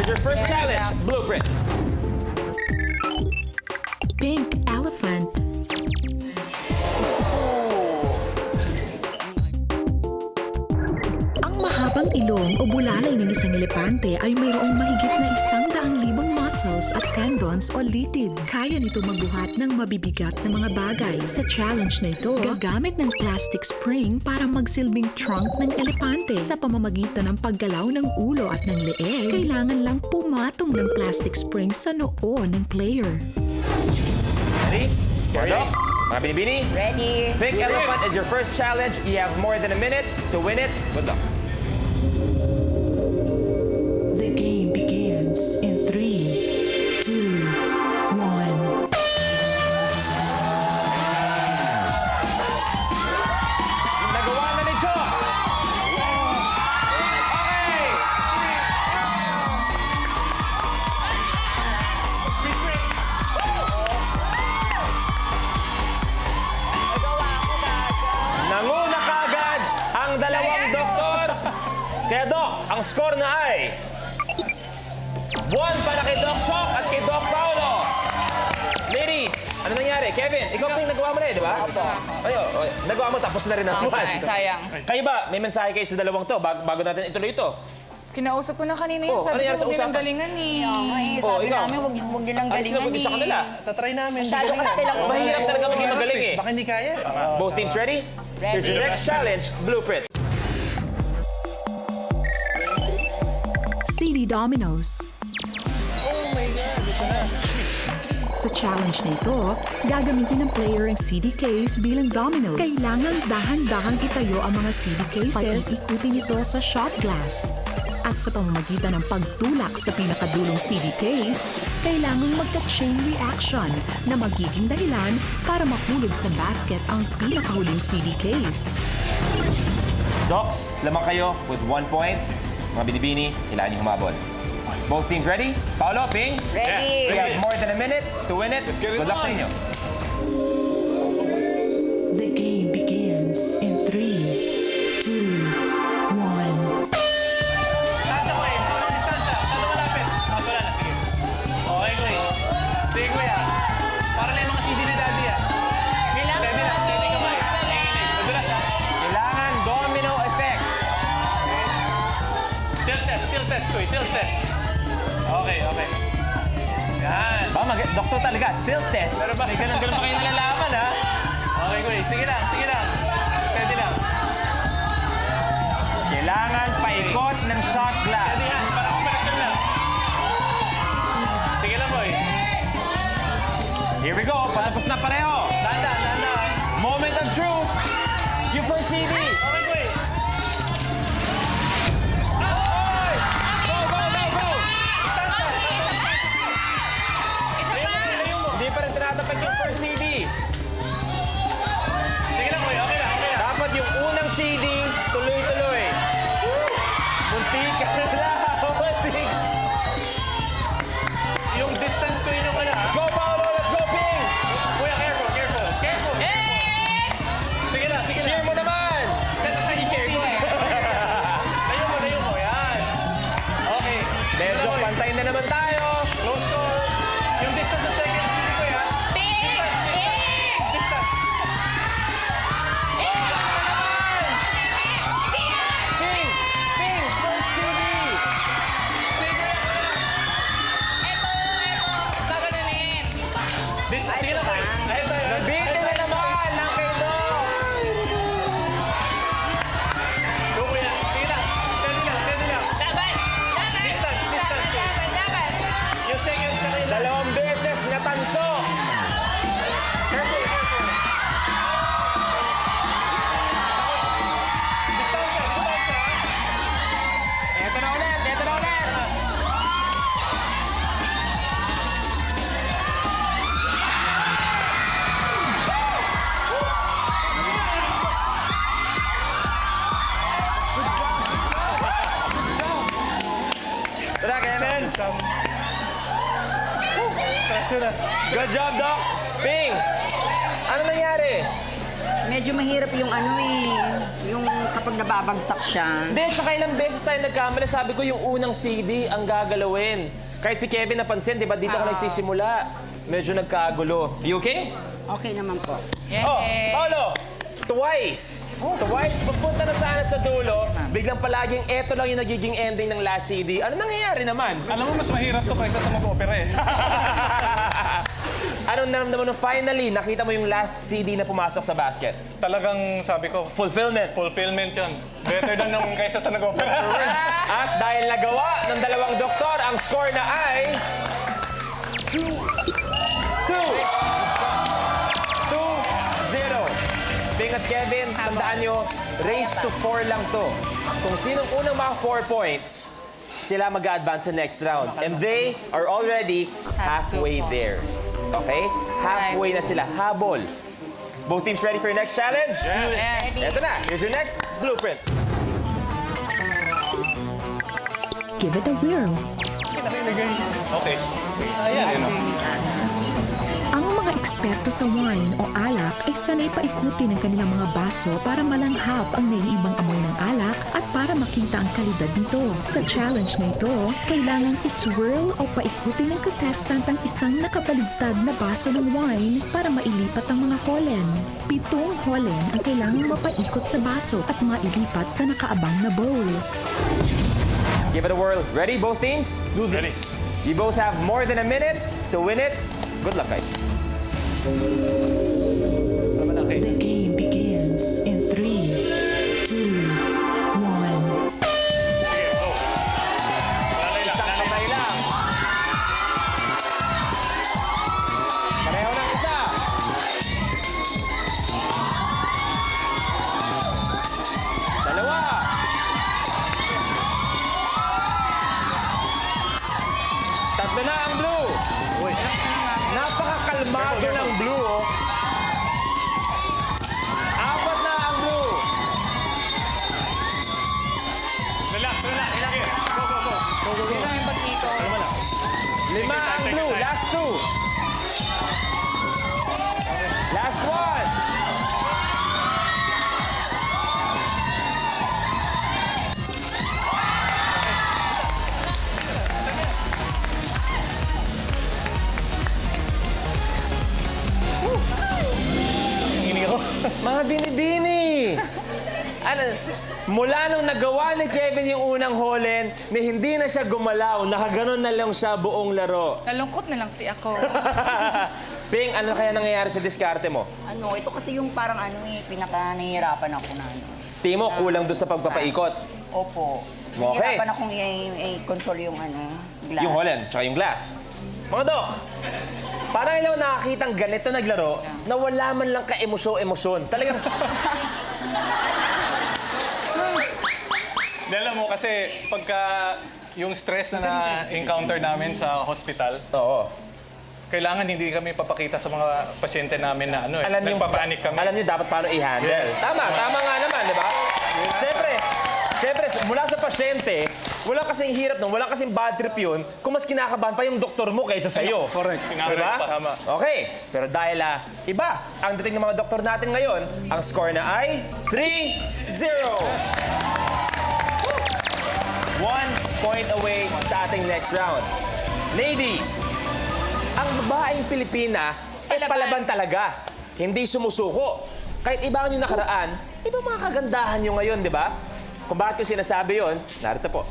Here's your first challenge, blueprint. Pink elephant. Ang mahabang ilong o bulalay ng isang elepante ay mayroong mahigit na 100,000 muscles at tendons o litid. Kaya nito magbuhat ng mabibigat na mga bagay. Sa challenge na ito, gagamit ng plastic spring para magsilbing trunk ng elepante. Sa pamamagitan ng paggalaw ng ulo at ng leeg, kailangan lang pumatong ng plastic spring sa noo ng player. Ready? Ready? Mga binibini? Ready. Pink elephant is your first challenge. You have more than a minute to win it. Good luck. The game begins in 3, 2, 1. Nagawa na ni Cho. Okay. Nanguna kaagad ang dalawang doktor. Kaya Doc, ang score na ay 1 para kay Doc Chok at kay Doc Paulo. Ladies, ano nangyari? Kevin, ikaw pa yung nagawa mo na eh, di ba? Opo. Ayo, nagawa mo tapos na rin ang Okay, sayang. Kayo ba, may mensahe kayo sa dalawang to bago natin ituloy ito? Kinausap ko na kanina yun. Oh, ano Sabi nangyari sa ko, huwag nilang usapan? galingan eh. Sabi ikaw. namin, huwag din ang Ano sila galingan mag-isa kanila? Tatry namin. Masyado kasi silang Mahirap talaga maging magaling eh. Baka hindi kaya. Both teams ready? Here's your next challenge, blueprint. CD Dominoes. Oh my God, ito na. Sa challenge na ito, gagamitin ng player ang CD case bilang dominoes. Kailangan dahan-dahang itayo ang mga CD cases, pag-ikutin ito sa shot glass. At sa pamamagitan ng pagtulak sa pinakadulong CD case, kailangang magka-chain reaction na magiging dahilan para mahulog sa basket ang pinakahuling CD case. Docs, lamang kayo with 1 point. Mga binibini, kailangan niyo humabol. Both teams ready? Paolo, Ping? Ready. We have more than a minute to win it. Good luck sa inyo. The game begins in 3, 2, 1. Distansya ko eh. Anong distansya? Saan malapit? Wala na. Sige. Okay, Kuya. Sige, Kuya. Para na yung mga CD ni Daddy ah. Relax Steady lang, steady kamay. Madulas ah. Kailangan domino effect. Tilt test, Kuya. Tilt test. Okay, okay. Yan. Doktor talaga, tilt test. Pero ba? May ganun-ganun pa kayo nalalaman, ha? Okay, Kuya. Sige lang, sige lang. Steady lang. Kailangan paikot ng shot glass. Steady yan. Para operasyon lang. Sige lang, Boy. Here we go, patapos na pareho. Dahan. Moment of truth. Yung first CD. Okay, Kuya. Go, go, go, go! Layo mo. Hindi pa rin tinatapat yung first CD. Sige lang, Kuya. Okay lang, okay lang. Dapat yung unang CD, tuloy-tuloy. Muntik ka na lang. Muntik. Yung distance ko yun yung ano ah. Let's go, Paolo. Let's go, Ping. Kuya, careful. Sige lang. Cheer mo naman. Set sa inyo, cheer. Layo mo. Yan. Okay. Medyo pantay na naman tayo. Close score. Yung distance sa second CD ko yan. Distance. Ping! Ping! First CD! Gaganunin. Distance. Sige lang tayo. Ahead tayo. Nabitin na naman ng kay Doc. Go, kuya. Sige lang. Steady lang. Distance. Yung second sa kanila. Dalawang beses natanso. Careful. Distansya. Ito na ulit. Tara, kaya na. Chen. Stress yun ah. Good job, Doc. Ping! Ano nangyari? Medyo mahirap yung ano yung kapag nababagsak siya. Hindi, tsaka ilang beses tayo nagkamali. Sabi ko yung unang CD ang gagalawin. Kahit si Kevin napansin, di ba? Dito ako nagsisimula. Medyo nagkagulo. You okay? Okay naman po. Oh, Paolo! Twice! Twice, pagpunta na sana sa dulo, biglang palaging eto lang yung nagiging ending ng last CD. Ano nangyayari naman? Alam mo, mas mahirap to kaysa sa mag-opera eh. Anong naramdaman nung finally nakita mo yung last CD na pumasok sa basket? Talagang sabi ko, Fulfillment. fulfillment yun. Better than nung kaysa sa nag-opera. At dahil nagawa ng dalawang doktor, ang score na ay... 2-0. Bing at Kevin, tandaan nyo, race to 4 lang to. Kung sinong unang mga 4 points, sila mag-a-advance sa next round. And they are already halfway there. Okay? Halfway na sila. Habol. Both teams ready for your next challenge? Yes. Ito na. Here's your next blueprint. Give it a whirl. Okay. Ayan. Ang mga eksperto sa wine o alak ay sanay paikutin ng kanilang mga baso para malanghap ang naiibang amoy ng alak at para makita ang kalidad nito. Sa challenge na ito, kailangan iswirl o paikutin ng contestant ang isang nakabaligtad na baso ng wine para mailipat ang mga holen. 7 holen ang kailangang mapaikot sa baso at mailipat sa nakaabang na bowl. Give it a whirl. Ready, both teams? Let's do this. You both have more than a minute to win it. Good luck, guys. The game begins in 3, 2, 1. Isang kamay lang. Pareho ng isa. Dalawa. Tatlo na ang blue. Napakakalmado ng blue, oh. 4 na ang blue. Relax. Sige. Go. Yun lang yung pag-ikot. 5 ang blue. Last 2. Last 1. Mga binibini! Ano, mula nung nagawa ni Kevin yung unang holen, na hindi na siya gumalaw, nakaganon na lang siya buong laro. Nalungkot na lang si ako. Ping, ano kaya nangyayari sa diskarte mo? Ano, ito kasi yung parang pinaka-nahihirapan ako na ano. Timo, kulang doon sa pagpapaikot. Opo. Okay. Nahihirapan akong i-control yung glass. Yung holen, tsaka yung glass. Mga Dok, parang ilaw nakakitang ganito naglaro na wala man lang ka-emosyon. Talagang, Alam mo, kasi pagka yung stress na na-encounter namin sa hospital, oo. kailangan hindi kami papakita sa mga pasyente namin na nagpapanik kami. Alam niyo dapat paano i-handle. Yes. Tama nga naman, di ba? Siyempre, mula sa pasyente, wala kasing hirap nun, wala kasing bad trip yun, kung mas kinakabahan pa yung doktor mo kaysa sa'yo. Correct. Diba? Tama. Okay, pero dahil iba ang dating ng mga doktor natin ngayon, ang score na ay 3-0. 1 point away sa ating next round. Ladies, ang babaeng Pilipina ay palaban talaga. Hindi sumusuko. Kahit iba ang yung nakaraan, ibang mga kagandahan nyo ngayon, di ba? Kung bakit ko sinasabi yon, narito po.